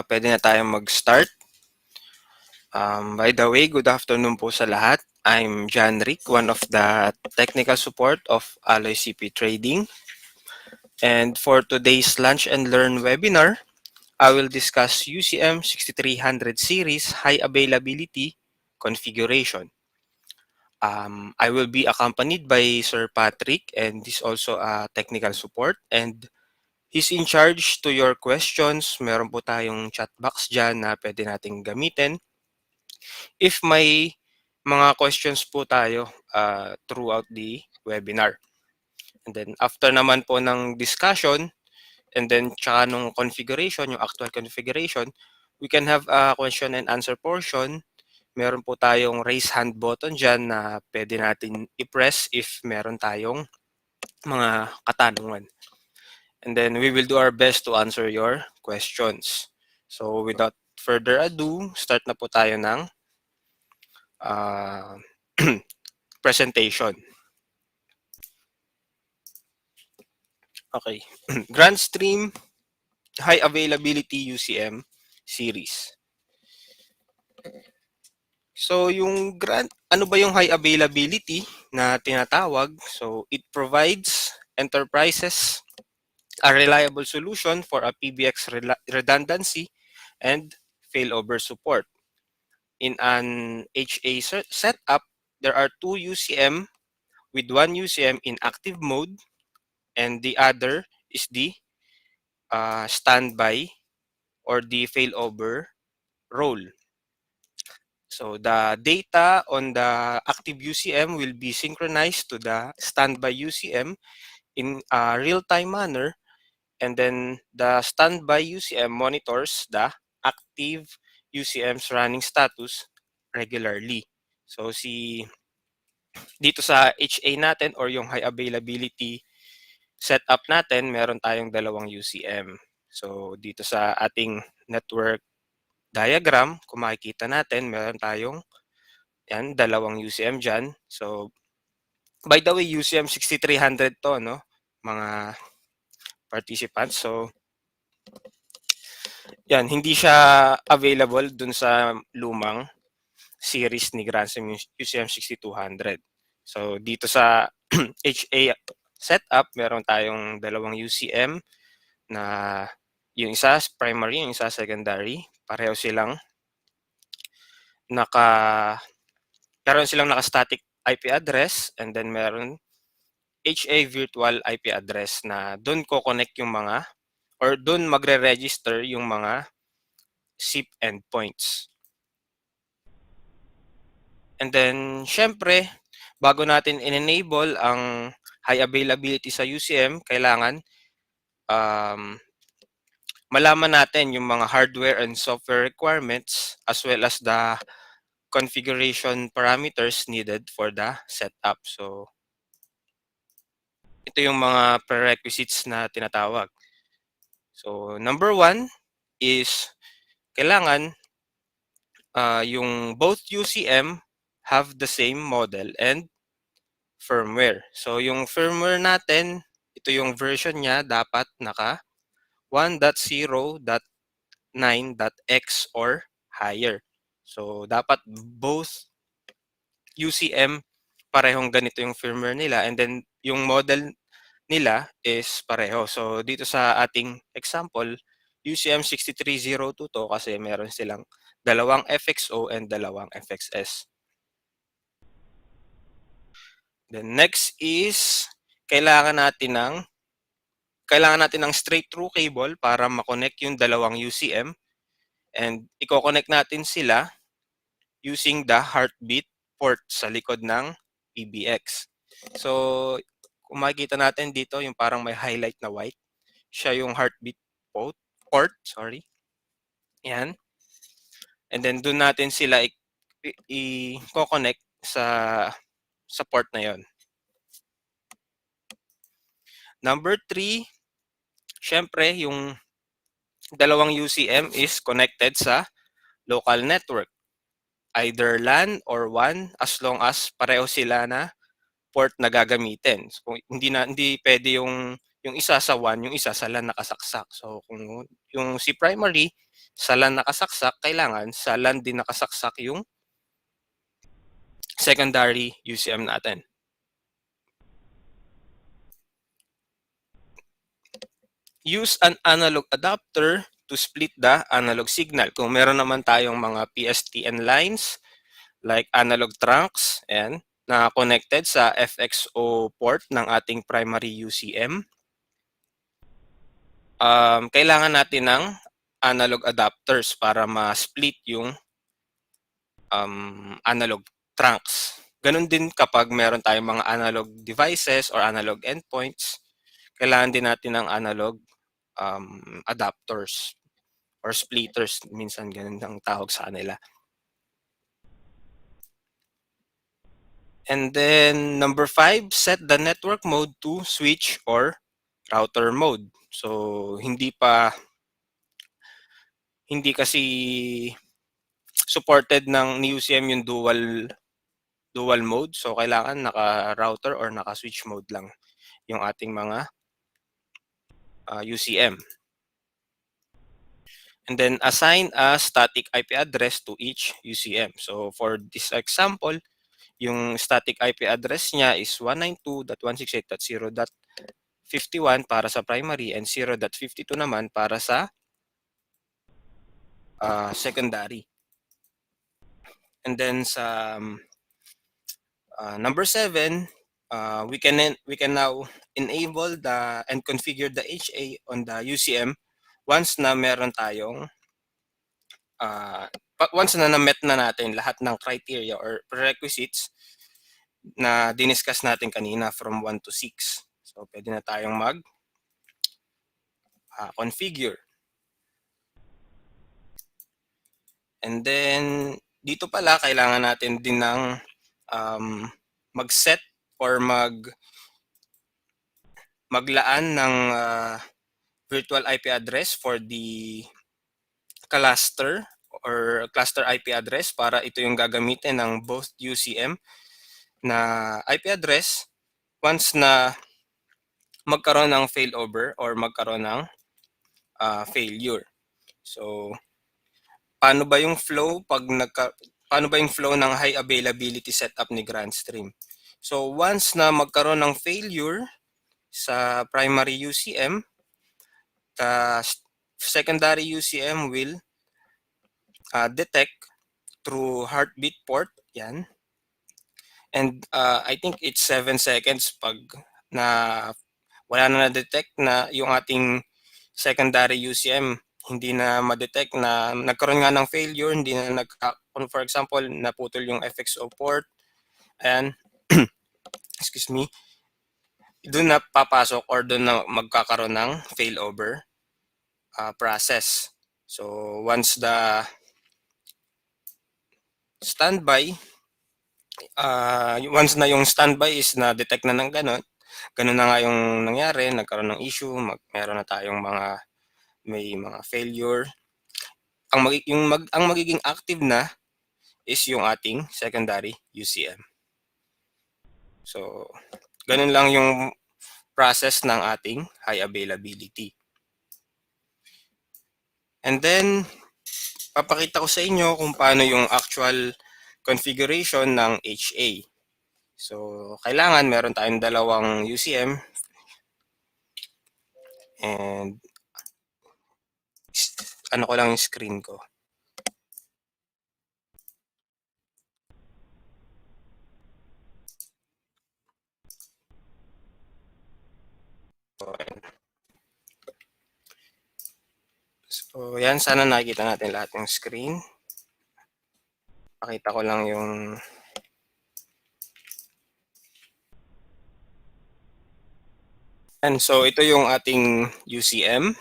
Pwede na tayong mag-start. By the way, good afternoon po sa lahat. I'm John Rick, one of the technical support of Alloy CP Trading. And for today's Lunch and Learn webinar, I will discuss UCM 6300 series high availability configuration. I will be accompanied by Sir Patrick, and this also a technical support, and he's in charge to your questions. Meron po tayong chat box dyan na pwede nating gamitin. If may mga questions po tayo throughout the webinar. And then after naman po ng discussion, and then tsaka nung configuration, yung actual configuration, we can have a question and answer portion. Meron po tayong raise hand button dyan na pwede natin i-press if meron tayong mga katanungan. And then we will do our best to answer your questions. So without further ado, start na po tayo ng presentation. Okay. Grand Stream High Availability UCM series. So yung ano ba yung high availability na tinatawag? So it provides enterprises a reliable solution for a PBX redundancy and failover support. In an HA setup, there are two UCM with one UCM in active mode and the other is the standby or the failover role. So the data on the active UCM will be synchronized to the standby UCM in a real-time manner, and then the standby UCM monitors the active UCM's running status regularly. So dito sa HA natin or yung high availability setup natin, meron tayong dalawang UCM. So dito sa ating network diagram, kung makikita natin, meron tayong dalawang UCM dyan. So by the way, UCM 6300 to, no, mga participants. So yan, hindi siya available dun sa lumang series ni Grandstream UCM 6200. So dito sa HA setup, meron tayong dalawang UCM na yung isa primary, yung isa secondary. Pareho silang meron silang naka-static IP address, and then meron HA virtual IP address na doon ko-connect yung mga or doon magre-register yung mga SIP endpoints. And then, syempre, bago natin in-enable ang high availability sa UCM, kailangan malaman natin yung mga hardware and software requirements as well as the configuration parameters needed for the setup. So, ito yung mga prerequisites na tinatawag. So, number one is kailangan yung both UCM have the same model and firmware. So, yung firmware natin, ito yung version niya, dapat naka 1.0.9.x or higher. So, dapat both UCM parehong ganito yung firmware nila, and then yung model nila is pareho. So, dito sa ating example, UCM 6302 to kasi meron silang dalawang FXO and dalawang FXS. Then next is kailangan natin ng straight through cable para ma-connect yung dalawang UCM, and i-connect natin sila using the heartbeat port sa likod ng PBX. So, kung makikita natin dito, yung parang may highlight na white, siya yung heartbeat port, sorry. Yan. And then doon natin sila i-connect sa port na yon. Number 3, syempre yung dalawang UCM is connected sa local network. Either LAN or WAN, as long as pareho sila na port na gagamitin. So, hindi pwede yung isa sa WAN, yung isa sa LAN nakasaksak. So kung yung si primary sa LAN nakasaksak, kailangan sa LAN din nakasaksak yung secondary UCM natin. Use an analog adapter to split the analog signal. Kung meron naman tayong mga PSTN lines, like analog trunks, and na connected sa FXO port ng ating primary UCM, kailangan natin ng analog adapters para ma-split yung analog trunks. Ganun din kapag meron tayong mga analog devices or analog endpoints, kailangan din natin ng analog adapters or splitters. Minsan ganun ang tawag sa kanila. And then number 5, set the network mode to switch or router mode. So hindi kasi supported ng UCM yung dual mode. So kailangan naka-router or naka-switch mode lang yung ating mga UCM. And then assign a static IP address to each UCM. So for this example, yung static IP address niya is 192.168.0.51 para sa primary and 0.52 naman para sa secondary. And then sa number 7, we can now enable and configure the HA on the UCM once na meron tayong once na na-met na natin lahat ng criteria or prerequisites na diniscuss natin kanina from 1 to 6. So pwede na tayong configure. And then dito pala kailangan natin din ng mag-set or maglaan ng virtual IP address for the cluster or cluster IP address para ito yung gagamitin ng both UCM na IP address once na magkaroon ng failover or magkaroon ng failure. So paano ba yung flow paano ba yung flow ng high availability setup ni GrandStream? So once na magkaroon ng failure sa primary UCM, the secondary UCM will detect through heartbeat port, yan. And I think it's 7 seconds pag wala na na-detect na yung ating secondary UCM hindi na ma-detect na nagkaroon nga ng failure, hindi na for example, naputol yung FXO port, and excuse me, doon na papasok or doon na magkakaroon ng failover process. So once the standby, once na yung standby is na-detect na ng ganun na nga yung nangyari, nagkaroon ng issue, meron na tayong may mga failure. Ang magiging active na is yung ating secondary UCM. So, ganun lang yung process ng ating high availability. And then, papakita ko sa inyo kung paano yung actual configuration ng HA. So, kailangan meron tayong dalawang UCM and ano ko lang yung screen ko. So, yan. Sana nakikita natin lahat ng screen. Pakita ko lang yung and so, ito yung ating UCM.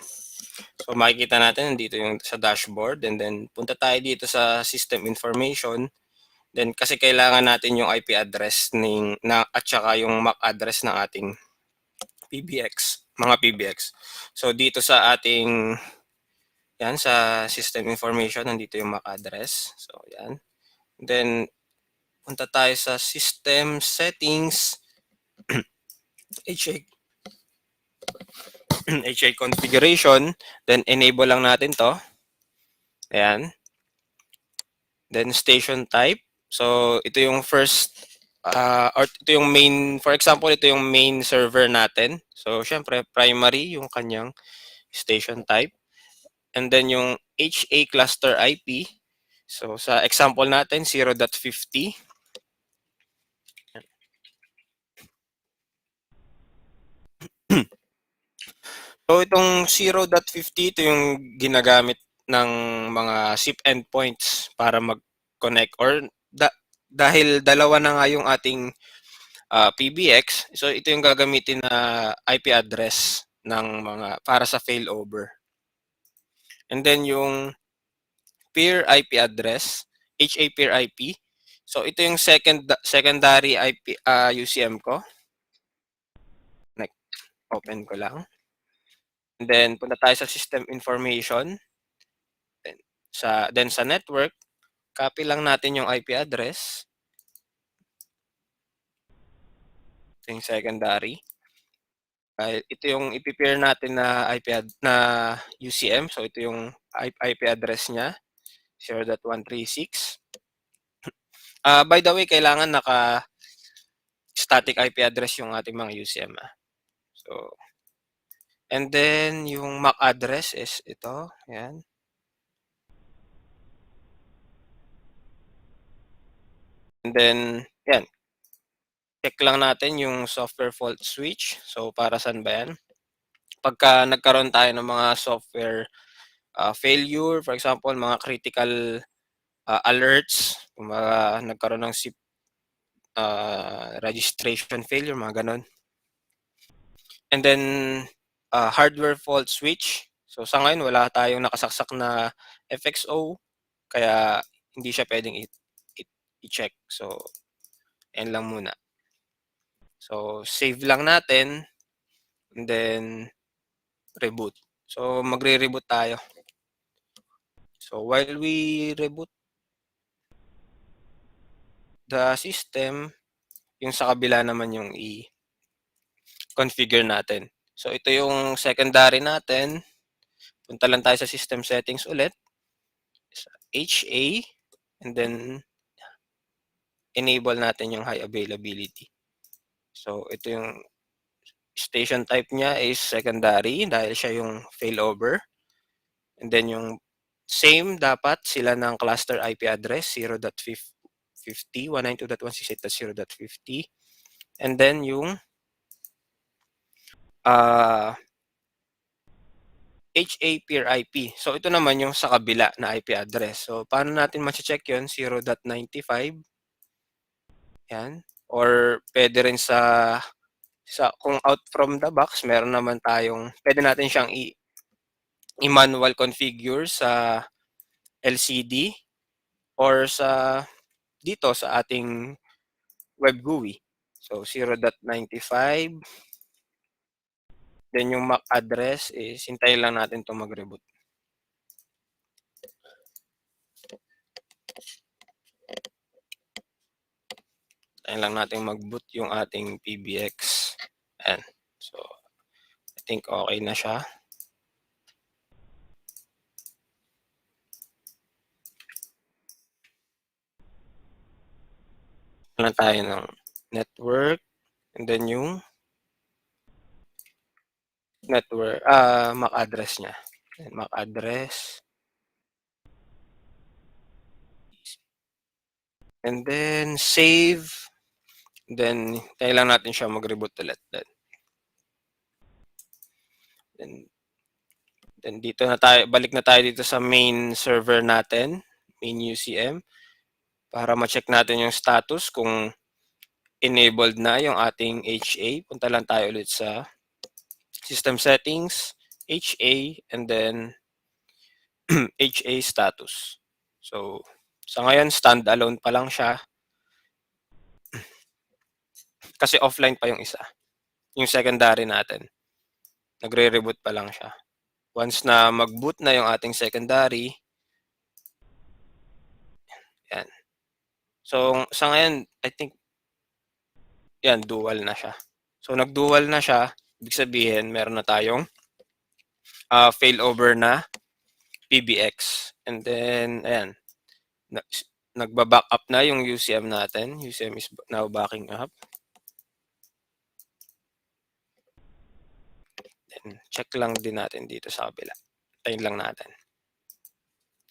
So, makikita natin dito yung sa dashboard and then punta tayo dito sa system information. Then, kasi kailangan natin yung IP address at saka yung MAC address ng ating mga PBX. So, dito sa ating yan, sa system information, nandito yung MAC address. So, yan. Then, punta tayo sa system settings, HA configuration, then enable lang natin to. Ayan. Then station type. So ito yung first or ito yung main, for example, ito yung main server natin. So syempre primary yung kanyang station type. And then yung HA cluster IP. So sa example natin 0.50. So itong 0.50, ito yung ginagamit ng mga SIP endpoints para mag-connect or dahil dalawa na nga yung ating PBX, so ito yung gagamitin na IP address ng mga para sa failover. And then yung peer IP address, HA peer IP. So ito yung secondary IP UCM ko. Open ko lang. And then punta tayo sa system information. Then sa network, copy lang natin yung IP address. Ito yung secondary. Ito yung ipi-pair natin na na UCM. So ito yung IP address niya, 0.136. By the way, kailangan naka-static IP address yung ating mga UCM. So, and then yung MAC address is ito. Ayan. And then, yan. Check lang natin yung software fault switch. So, para saan ba yan? Pagka nagkaroon tayo ng mga software failure, for example, mga critical alerts, kung nagkaroon ng SIP registration failure, mga ganon. And then, hardware fault switch. So, sa ngayon, wala tayong nakasaksak na FXO, kaya hindi siya pwedeng i-check. So, yan lang muna. So, save lang natin, and then, reboot. So, magre-reboot tayo. So, while we reboot the system, yung sa kabila naman yung i-configure natin. So, ito yung secondary natin. Punta lang tayo sa system settings ulit. HA, and then enable natin yung high availability. So, ito yung station type niya is secondary dahil siya yung failover. And then yung same dapat sila ng cluster IP address 0.50, 192.168.0.50. And then yung HA peer IP. So ito naman yung sa kabila na IP address. So paano natin ma-check yun? 0.95. Yan. Or pwede rin sa kung out from the box, meron naman tayong, pwede natin siyang i-manual configure sa LCD or dito sa ating web GUI. So 0.95. Then yung MAC address is hintayin lang natin ito mag-reboot. Hintayin lang natin mag-boot yung ating PBX. Ayan. So I think okay na siya. Lang tayo ng network, and then yung network, MAC address niya. MAC address. And then save. Then kailangan natin siya mag-reboot ulit. Then dito na tayo, balik na tayo dito sa main server natin, main UCM, para ma-check natin yung status kung enabled na yung ating HA. Punta lang tayo ulit sa system settings, HA, and then HA status. So, sa ngayon, standalone pa lang siya. Kasi offline pa yung isa. Yung secondary natin. Nagre-reboot pa lang siya. Once na mag-boot na yung ating secondary, yan. So, sa ngayon, I think, yan, dual na siya. So, nag-dual na siya. Ibig sabihin, meron na tayong failover na PBX. And then, ayan, nagba-back up na yung UCM natin. UCM is now backing up. Then, check lang din natin dito sa kabila. Tayin lang natin.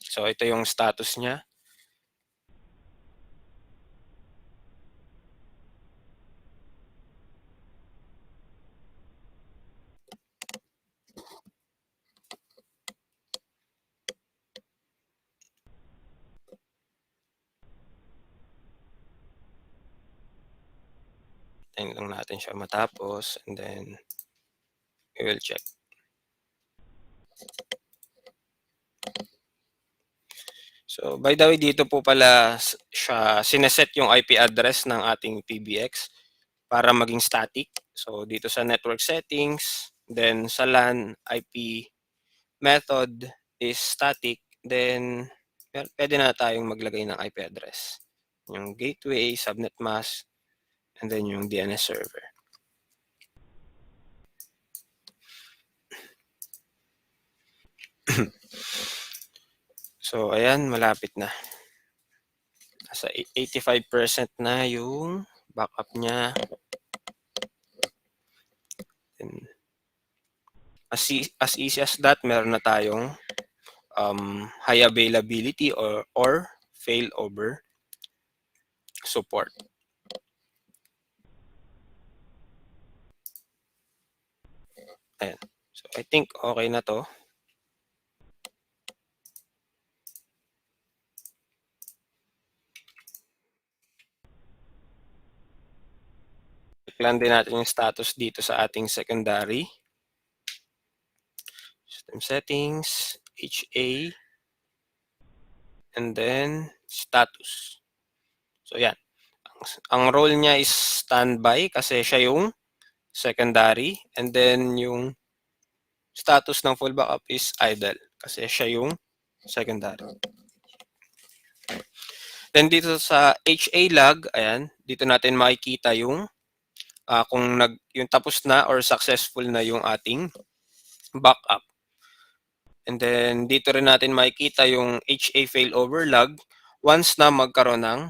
So, ito yung status niya. Tayin lang natin siya matapos. And then, we will check. So, by the way, dito po pala siya sineset yung IP address ng ating PBX para maging static. So, dito sa network settings, then sa LAN IP method is static, then pwede na tayong maglagay ng IP address. Yung gateway, subnet mask, and then yung DNS server. So, ayan, malapit na. Nasa 85% na yung backup niya. And as easy as that, meron na tayong high availability or failover support. Ayan. So, I think okay na to. Plan din natin yung status dito sa ating secondary. System settings, HA, and then status. So, yan. Ang role niya is standby kasi siya yung secondary, and then yung status ng full backup is idle kasi siya yung secondary. Then dito sa HA log, ayan, dito natin makikita yung kung yung tapos na or successful na yung ating backup. And then dito rin natin makikita yung HA failover log once na magkaroon ng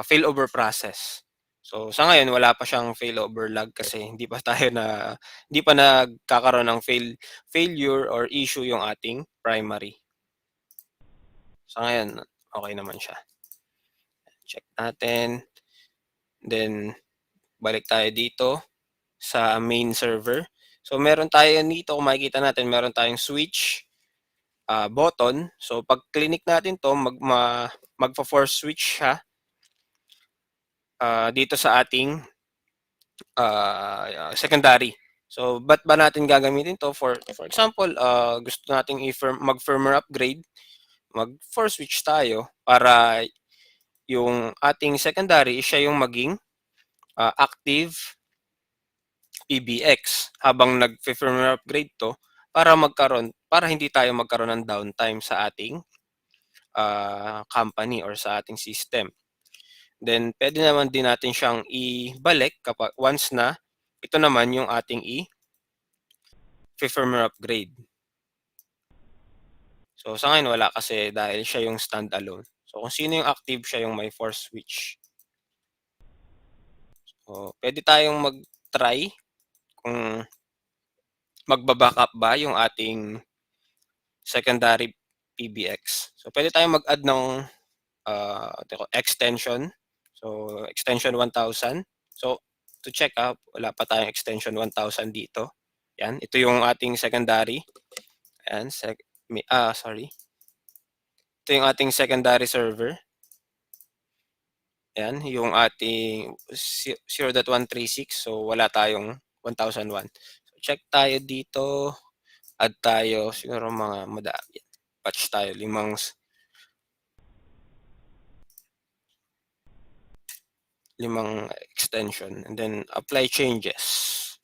failover process. So sa ngayon wala pa siyang failover log kasi hindi pa nagkakaroon ng failure or issue yung ating primary. Sa ngayon okay naman siya. Check natin. Then balik tayo dito sa main server. So meron tayo dito, kung makikita natin, meron tayong switch button. So pag click natin to, magfa-force switch siya dito sa ating secondary. So ba't ba natin gagamitin to? For example, gusto nating mag-firmware upgrade, mag-force switch tayo para yung ating secondary siya yung maging active PBX habang nag-firmware upgrade to para hindi tayo magkaroon ng downtime sa ating company or sa ating system. Then pwede naman din natin siyang ibalik kapag once na ito naman yung ating firmware upgrade. So sa ngayon wala kasi dahil siya yung standalone. So kung sino yung active, siya yung may force switch. So pwede tayong mag-try kung magba-backup ba yung ating secondary PBX. So pwede tayong mag-add ng extension. So extension 1000. So to check up, wala pa tayong extension 1000 dito. Yan, ito yung ating secondary. Ayan, sorry. Ito yung ating secondary server. Yan, yung ating 0.136. So wala tayong 1001. So check tayo dito. Add tayo siguro mga madami. Patch tayo limang extension and then apply changes.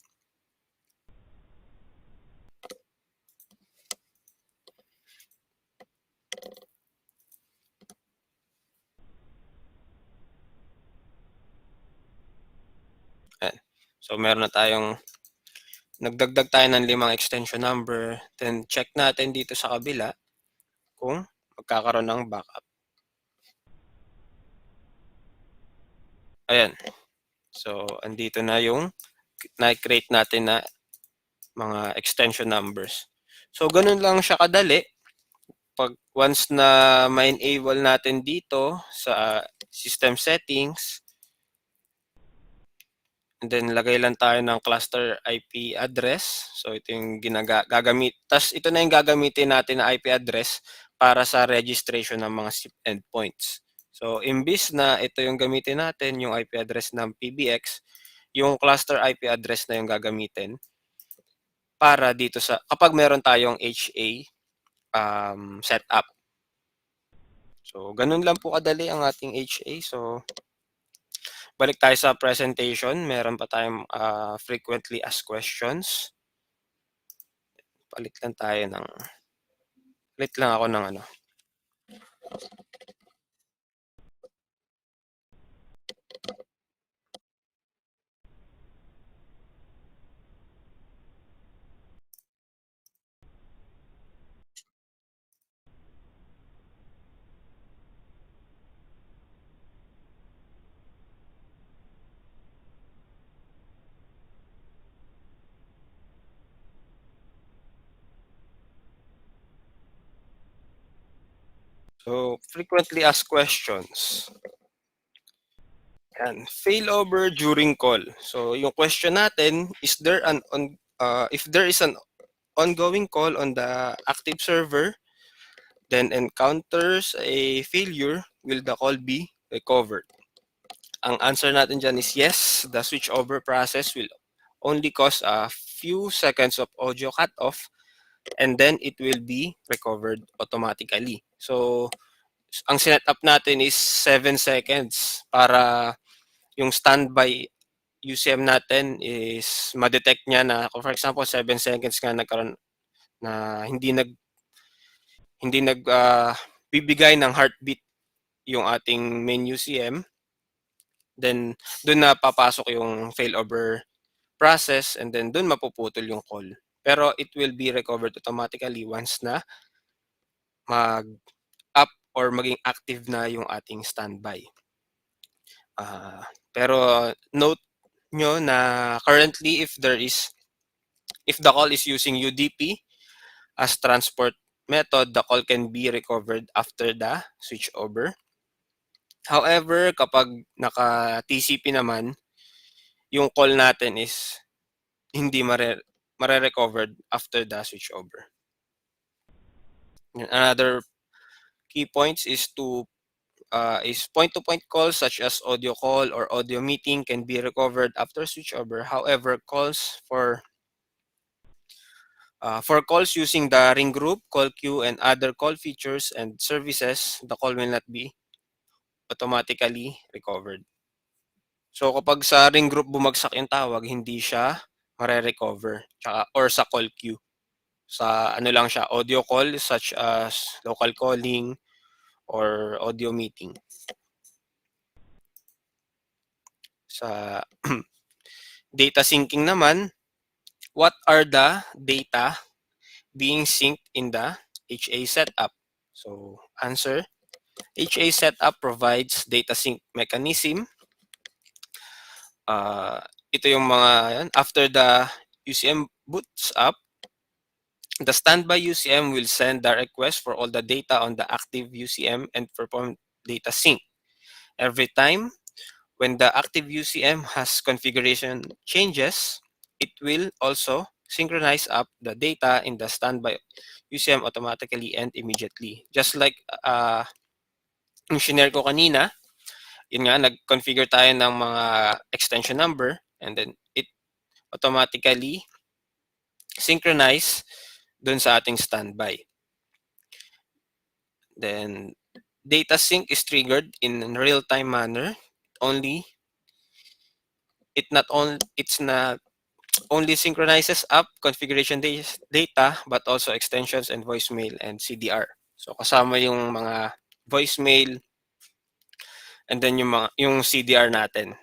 Ayan. So meron na tayong nagdagdag tayo ng 5 extension number, then check natin dito sa kabila kung magkakaroon ng backup. Ayan. So, andito na yung na-create natin na mga extension numbers. So, ganun lang siya kadali. Pag once na ma-enable natin dito sa system settings, and then lagay lang tayo ng cluster IP address. So ito yung gagamit. Tas ito na yung gagamitin natin na IP address para sa registration ng mga SIP endpoints. So imbis na ito yung gamitin natin, yung IP address ng PBX, yung cluster IP address na yung gagamitin para dito sa kapag meron tayong HA setup. So ganun lang po kadali ang ating HA. So balik tayo sa presentation. Meron pa tayong frequently asked questions. Palit lang tayo ng, palit lang ako ng ano. So, frequently asked questions. Yan. Failover during call. So, yung question natin, is there if there is an ongoing call on the active server, then encounters a failure, will the call be recovered? Ang answer natin dyan is yes, the switchover process will only cause a few seconds of audio cutoff and then it will be recovered automatically. So, ang sinet-up natin is 7 seconds para yung standby UCM natin is ma-detect niya na, for example, 7 seconds nga nagkaroon na hindi nag bibigay ng heartbeat yung ating main UCM, then doon na papasok yung failover process and then doon mapuputol yung call. Pero it will be recovered automatically once na mag-up or maging active na yung ating standby. Pero note nyo na currently if the call is using UDP as transport method, the call can be recovered after the switchover. However, kapag naka-TCP naman, yung call natin is hindi mare-recovered after the switchover. Another key points is point-to-point calls such as audio call or audio meeting can be recovered after switchover. However, for calls using the ring group, call queue, and other call features and services, the call will not be automatically recovered. So kapag sa ring group bumagsak yung tawag, hindi siya mare-recover or sa call queue. Sa ano lang siya, audio call such as local calling or audio meeting. Sa data syncing naman, what are the data being synced in the HA setup? So answer, HA setup provides data sync mechanism. Ito yung mga yan. After the UCM boots up, the standby UCM will send the request for all the data on the active UCM and perform data sync. Every time when the active UCM has configuration changes, it will also synchronize up the data in the standby UCM automatically and immediately. Just like yung shinare ko kanina, yun nga, nag-configure tayo ng mga extension number and then it automatically synchronize dun sa ating standby. Then, data sync is triggered in a real-time manner. It's not only synchronizes up configuration data, but also extensions and voicemail and CDR. So, kasama yung mga voicemail and then yung CDR natin.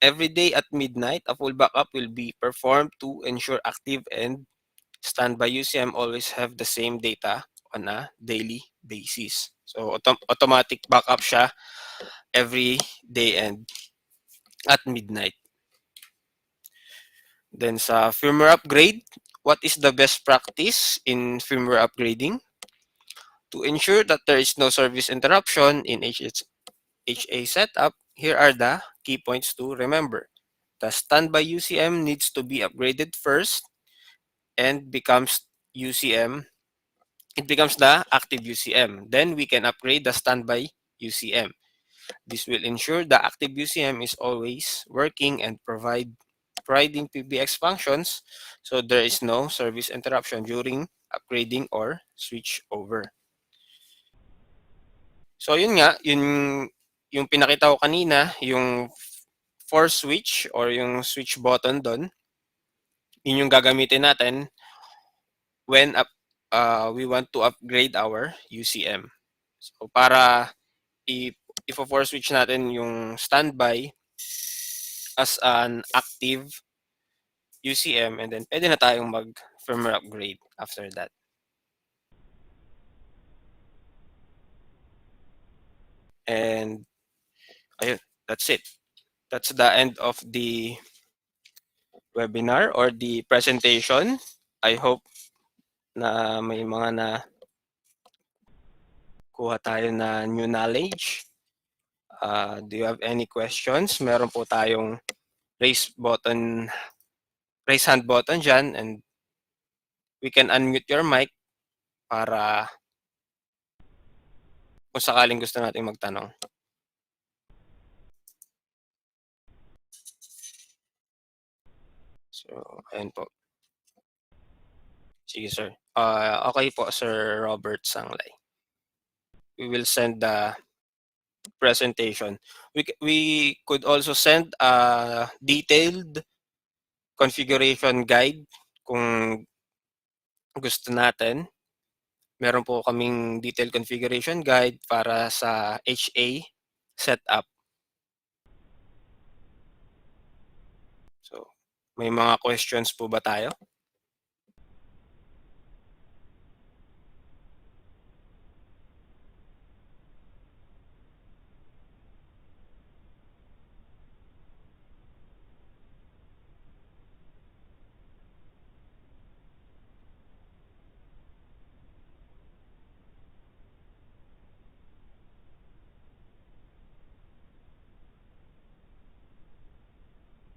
Every day at midnight, a full backup will be performed to ensure active and standby UCM always have the same data on a daily basis. So automatic backup siya every day and at midnight. Then sa firmware upgrade, what is the best practice in firmware upgrading? To ensure that there is no service interruption in HA setup, here are the key points to remember. The standby UCM needs to be upgraded first and becomes UCM. It becomes the active UCM. Then we can upgrade the standby UCM. This will ensure the active UCM is always working and providing PBX functions, so there is no service interruption during upgrading or switch over. So yun nga, yung pinakita ko kanina, yung force switch or yung switch button doon, yun yung gagamitin natin when we want to upgrade our UCM. So para i-force switch natin yung standby as an active UCM and then pwede na tayong mag firmware upgrade after that. And ayun, that's it. That's the end of the webinar or the presentation. I hope na may mga na kuha tayo na new knowledge. Do you have any questions? Meron po tayong raise hand button dyan, and we can unmute your mic para kung sakaling gusto nating magtanong. So, ayun po. Sige, sir. Okay po, Sir Robert Sanglay. We will send the presentation. We could also send a detailed configuration guide kung gusto natin. Meron po kaming detailed configuration guide para sa HA setup. So, may mga questions po ba tayo?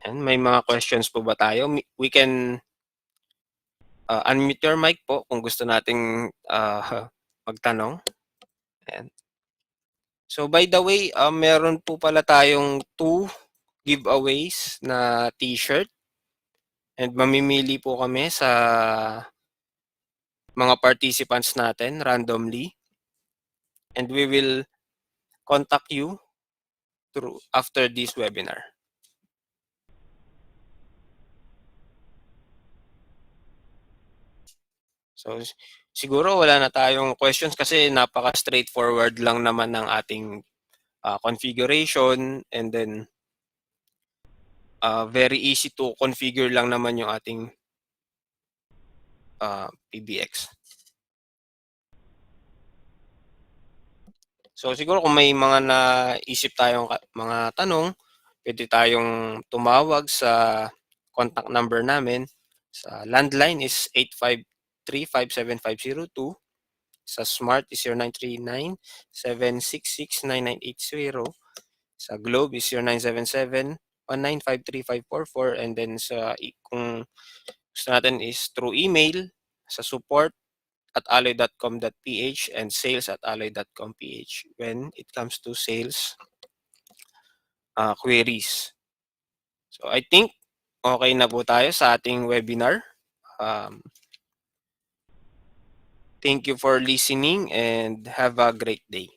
And may mga questions po ba tayo? We can unmute your mic po kung gusto nating magtanong. Ayan. So by the way, meron po pala tayong 2 giveaways na t-shirt. And mamimili po kami sa mga participants natin randomly. And we will contact you through after this webinar. So siguro wala na tayong questions kasi napaka-straightforward lang naman ng ating configuration, and then very easy to configure lang naman yung ating PBX. So siguro kung may mga naisip tayong mga tanong, pwede tayong tumawag sa contact number namin. Sa landline is 853-57502. Sa Smart is 0939-766-9980. Sa Globe is 0977-1953544. And then kung gusto natin is through email sa support@alloy.com.ph and sales@alloy.com.ph when it comes to sales queries. So I think okay na po tayo sa ating webinar. Thank you for listening and have a great day.